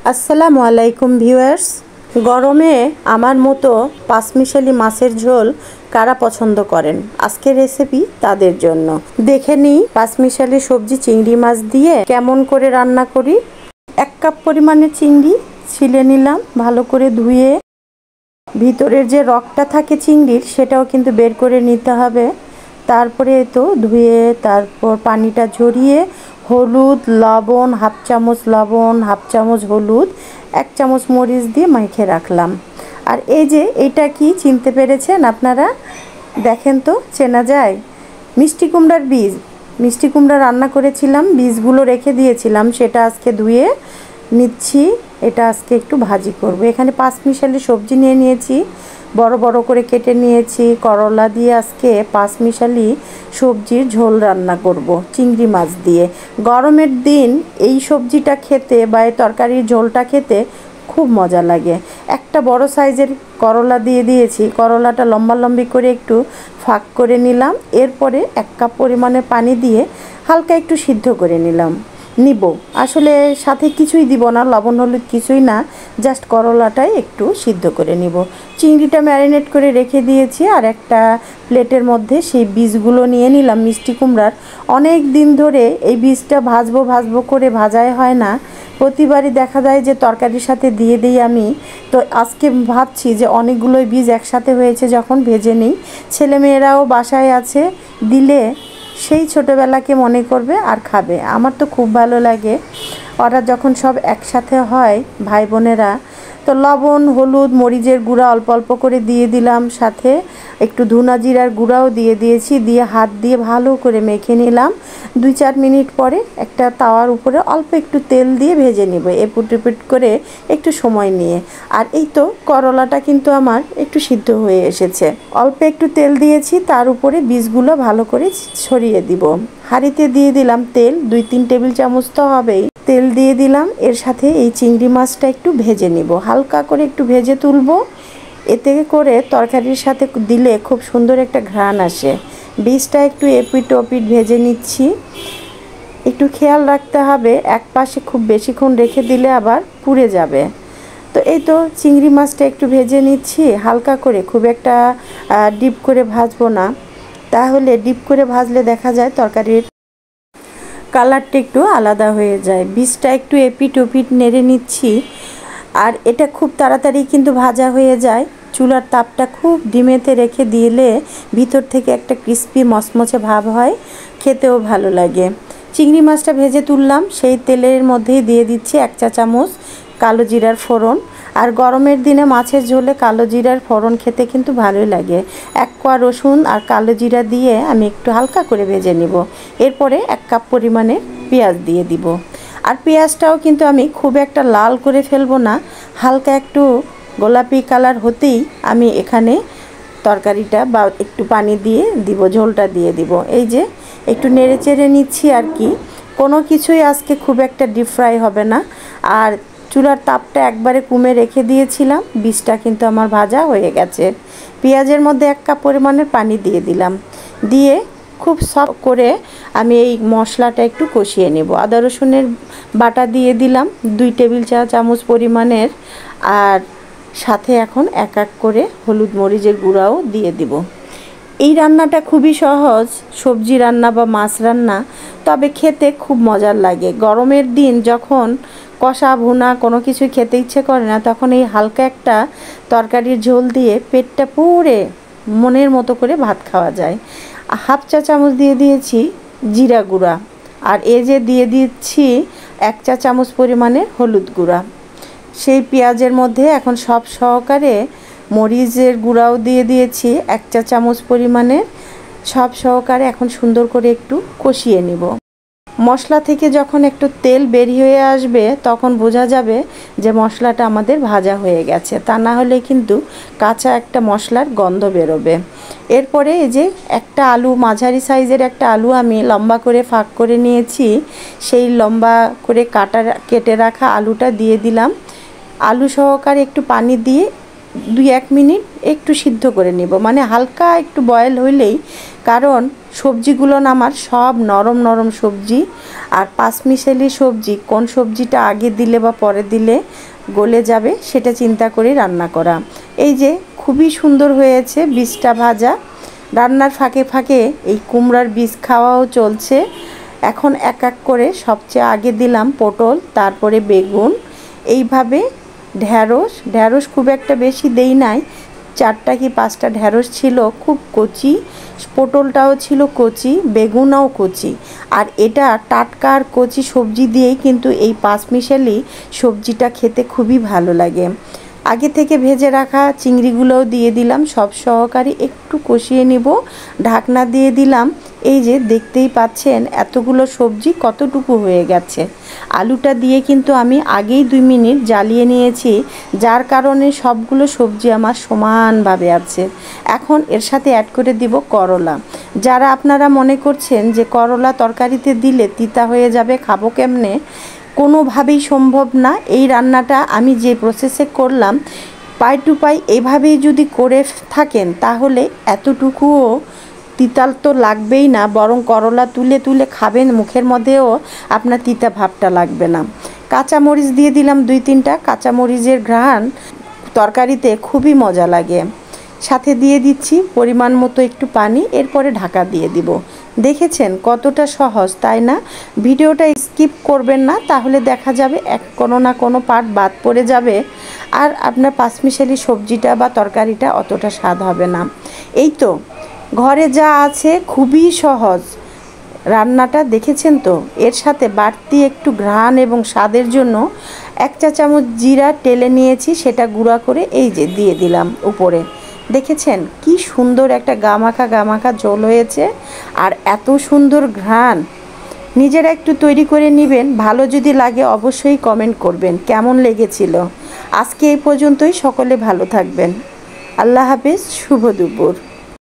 আসসালামু আলাইকুম ভিউয়ার্স। গরমে আমার মতো পাঁচমিশালি মাছের ঝোল কারা পছন্দ করেন, আজকের রেসিপি তাদের জন্য। দেখে নিই পাঁচমিশালি সবজি চিংড়ি মাছ দিয়ে কেমন করে রান্না করি। 1 কাপ পরিমাণে চিংড়ি ছিলে নিলাম, ভালো করে ধুয়ে ভিতরের যে রগটা থাকে চিংড়ির সেটাও কিন্তু বের করে নিতে হবে। তারপরে তো ধুয়ে তারপর পানিটা ঝরিয়ে হলুদ লবণ, হাফ চামচ লবণ, হাফ চামচ হলুদ, 1 চামচ মরিচ দিয়ে মেখে রাখলাম। আর এই যে এটা কি চিনতে পেরেছেন আপনারা? দেখেন তো, চেনা যায়? মিষ্টি কুমড়ার বীজ। মিষ্টি কুমড়া রান্না করেছিলাম, বীজগুলো রেখে দিয়েছিলাম, সেটা আজকে ধুয়ে নিচ্ছি। এটা আজকে একটু ভাজি করব। এখানে পাঁচমিশালি সবজি নিয়ে নিয়েছি, বড় বড় করে কেটে নিয়েছি। করলা দিয়ে আজকে পাঁচমিশালি সবজির ঝোল রান্না করব চিংড়ি মাছ দিয়ে। গরমের দিন এই সবজিটা খেতে বা এই তরকারির ঝোলটা খেতে খুব মজা লাগে। একটা বড় সাইজের করলা দিয়ে দিয়েছি, করলাটা লম্বালম্বি করে একটু ফাঁক করে নিলাম। এরপরে 1 কাপ পরিমাণে পানি দিয়ে হালকা একটু সিদ্ধ করে নিব। আসলে সাথে কিছুই দিব না, লবণ হলুদ কিছুই না, জাস্ট করলাটাই একটু সিদ্ধ করে নিব। চিংড়িটা ম্যারিনেট করে রেখে দিয়েছি। আর একটা প্লেটের মধ্যে সেই বীজগুলো নিয়ে নিলাম মিষ্টি কুমড়ার। অনেক দিন ধরে এই বীজটা ভাজবো করে ভাজাই হয় না, প্রতিবারই দেখা যায় যে তরকারির সাথে দিয়ে দিই আমি। তো আজকে ভাবছি যে অনেকগুলোই বীজ একসাথে হয়েছে, যখন ভেজে নিই, ছেলেমেয়েরাও বাসায় আছে, দিলে সেই ছোটোবেলাকে মনে করবে আর খাবে। আমার তো খুব ভালো লাগে ওরা যখন সব একসাথে হয়, ভাই বোনেরা। তো লবণ হলুদ মরিচের গুঁড়া অল্প অল্প করে দিয়ে দিলাম, সাথে একটু ধুনা জিরার গুঁড়াও দিয়ে দিয়েছি। দিয়ে হাত দিয়ে ভালো করে মেখে নিলাম। 2-4 মিনিট পরে একটা তাওয়ার উপরে অল্প একটু তেল দিয়ে ভেজে নেব, এপুট এপুট করে একটু সময় নিয়ে। আর এই তো করলাটা কিন্তু আমার একটু সিদ্ধ হয়ে এসেছে। অল্প একটু তেল দিয়েছি, তার উপরে বীজগুলো ভালো করে ছড়িয়ে দিব। হাঁড়িতে দিয়ে দিলাম তেল, 2-3 টেবিল চামচ তো হবেই। তেল দিয়ে দিলাম, এর সাথে এই চিংড়ি মাছটা একটু ভেজে নিব, হালকা করে একটু ভেজে তুলব। এতে করে তরকারির সাথে দিলে খুব সুন্দর একটা ঘ্রাণ আসে। বীজটা একটু এপিট ওপিট ভেজে নিচ্ছি। একটু খেয়াল রাখতে হবে, এক পাশে খুব বেশিক্ষণ রেখে দিলে আবার পুড়ে যাবে। তো এই তো চিংড়ি মাছটা একটু ভেজে নিচ্ছি হালকা করে, খুব একটা ডিপ করে ভাজবো না, তাহলে ডিপ করে ভাজলে দেখা যায় তরকারির কালারটা একটু আলাদা হয়ে যায়। বীজটা একটু এপিট ওপিট নেড়ে নিচ্ছি। আর এটা খুব তাড়াতাড়ি কিন্তু ভাজা হয়ে যায়। চুলার তাপটা খুব ডিমেতে রেখে দিলে ভিতর থেকে একটা ক্রিস্পি মচমচে ভাব হয়, খেতেও ভালো লাগে। চিংড়ি মাছটা ভেজে তুললাম, সেই তেলের মধ্যেই দিয়ে দিচ্ছি 1 চা চামচ কালো জিরার ফোড়ন। আর গরমের দিনে মাছের ঝোলে কালো জিরার ফোড়ন খেতে কিন্তু ভালোই লাগে। 1 কোয়া রসুন আর কালো জিরা দিয়ে আমি একটু হালকা করে ভেজে নিব। এরপরে 1 কাপ পরিমাণে পেঁয়াজ দিয়ে দিব। আর পেঁয়াজটাও কিন্তু আমি খুব একটা লাল করে ফেলবো না, হালকা একটু গোলাপি কালার হতেই আমি এখানে তরকারিটা বা একটু পানি দিয়ে দিব, ঝোলটা দিয়ে দিব। এই যে একটু নেড়ে চেড়ে নিচ্ছি আর কি। কোনো কিছুই আজকে খুব একটা ডিপ ফ্রাই হবে না। আর চুলার তাপটা একবারে কমে রেখে দিয়েছিলাম, বীজটা কিন্তু আমার ভাজা হয়ে গেছে। পেঁয়াজের মধ্যে 1 কাপ পরিমাণের পানি দিয়ে দিলাম, দিয়ে খুব সফট করে আমি এই মশলাটা একটু কষিয়ে নেব। আদা রসুনের বাটা দিয়ে দিলাম 2 টেবিল চা চামচ পরিমাণের। আর সাথে এখন এক এক করে হলুদ মরিচের গুঁড়াও দিয়ে দিব। এই রান্নাটা খুবই সহজ, সবজি রান্না বা মাছ রান্না, তবে খেতে খুব মজার লাগে। গরমের দিন যখন কষা ভুনা কোনো কিছু খেতে ইচ্ছে করে না, তখন এই হালকা একটা তরকারির ঝোল দিয়ে পেটটা পুরে মনের মতো করে ভাত খাওয়া যায়। 1/2 চা চামচ দিয়ে দিয়েছি জিরা গুঁড়া। আর এই যে দিয়ে দিচ্ছি 1 চা চামচ পরিমাণে হলুদ গুঁড়া। সেই পেঁয়াজের মধ্যে এখন সব সহকারে মরিচের গুঁড়াও দিয়ে দিয়েছি 1 চা চামচ পরিমাণে, সব সহকারে এখন সুন্দর করে একটু কষিয়ে নিব। মশলা থেকে যখন একটু তেল বেরিয়ে হয়ে আসবে, তখন বোঝা যাবে যে মশলাটা আমাদের ভাজা হয়ে গেছে, তা না হলে কিন্তু কাঁচা একটা মশলার গন্ধ বেরোবে। এরপরে এই যে একটা আলু, মাঝারি সাইজের একটা আলু আমি লম্বা করে ফাঁক করে নিয়েছি, সেই লম্বা করে কেটে রাখা আলুটা দিয়ে দিলাম। আলু সহকারে একটু পানি দিয়ে 2-1 মিনিট একটু সিদ্ধ করে নিব, মানে হালকা একটু বয়েল হইলেই, কারণ সবজিগুলো না আমার সব নরম নরম সবজি। আর পাঁচমিশালি সবজি কোন সবজিটা আগে দিলে বা পরে দিলে গলে যাবে সেটা চিন্তা করে রান্না করা। এই যে খুবই সুন্দর হয়েছে বীজটা ভাজা। রান্নার ফাঁকে ফাঁকে এই কুমড়ার বীজ খাওয়াও চলছে। এখন এক এক করে সবচেয়ে আগে দিলাম পটল, তারপরে বেগুন, এইভাবে ঢ্যাঁড়স খুব একটা বেশি দেই নাই, 4টা কি 5টা ঢ্যাঁড়স ছিল, খুব কচি। পটলটাও ছিল কচি, বেগুনও কচি। আর এটা টাটকা আর কচি সবজি দিয়েই কিন্তু এই পাঁচমিশালি সবজিটা খেতে খুবই ভালো লাগে। আগে থেকে ভেজে রাখা চিংড়িগুলোও দিয়ে দিলাম, সব সহকারে একটু কষিয়ে নিব, ঢাকনা দিয়ে দিলাম। এই যে দেখতেই পাচ্ছেন এতগুলো সবজি কতটুকু হয়ে গেছে। আলুটা দিয়ে কিন্তু আমি আগেই 2 মিনিট জ্বালিয়ে নিয়েছি, যার কারণে সবগুলো সবজি আমার সমানভাবে আছে। এখন এর সাথে অ্যাড করে দিব করলা। যারা আপনারা মনে করছেন যে করলা তরকারিতে দিলে তিতা হয়ে যাবে, খাবো কেমনে, কোনোভাবেই সম্ভব না। এই রান্নাটা আমি যে প্রসেসে করলাম, পাই টু পাই এভাবেই যদি করে থাকেন তাহলে এতটুকুও তিতাল তো লাগবেই না, বরং করলা তুলে তুলে খাবেন, মুখের মধ্যেও আপনার তিতা ভাবটা লাগবে না। কাঁচামরিচ দিয়ে দিলাম 2-3টা, কাঁচামরিচের ঘ্রাণ তরকারিতে খুবই মজা লাগে। সাথে দিয়ে দিচ্ছি পরিমাণ মতো একটু পানি, এরপরে ঢাকা দিয়ে দিব। দেখেছেন কতটা সহজ, তাই না? ভিডিওটা স্কিপ করবেন না, তাহলে দেখা যাবে কোনো না কোনো পার্ট বাদ পড়ে যাবে, আর আপনার পাঁচমিশালি সবজিটা বা তরকারিটা অতটা স্বাদ হবে না। এই তো ঘরে যা আছে খুবই সহজ রান্নাটা, দেখেছেন তো। এর সাথে বাড়তি একটু ঘ্রাণ এবং স্বাদের জন্য 1 চা চামচ জিরা টেলে নিয়েছি, সেটা গুঁড়া করে এই যে দিয়ে দিলাম উপরে। দেখেছেন কি সুন্দর একটা গামাখা ঝোল হয়েছে, আর এত সুন্দর ঘ্রাণ। নিজেরা একটু তৈরি করে নেবেন, ভালো যদি লাগে অবশ্যই কমেন্ট করবেন কেমন লেগেছিল। আজকে এই পর্যন্তই, সকলে ভালো থাকবেন। আল্লাহ হাফেজ, শুভ দুপুর।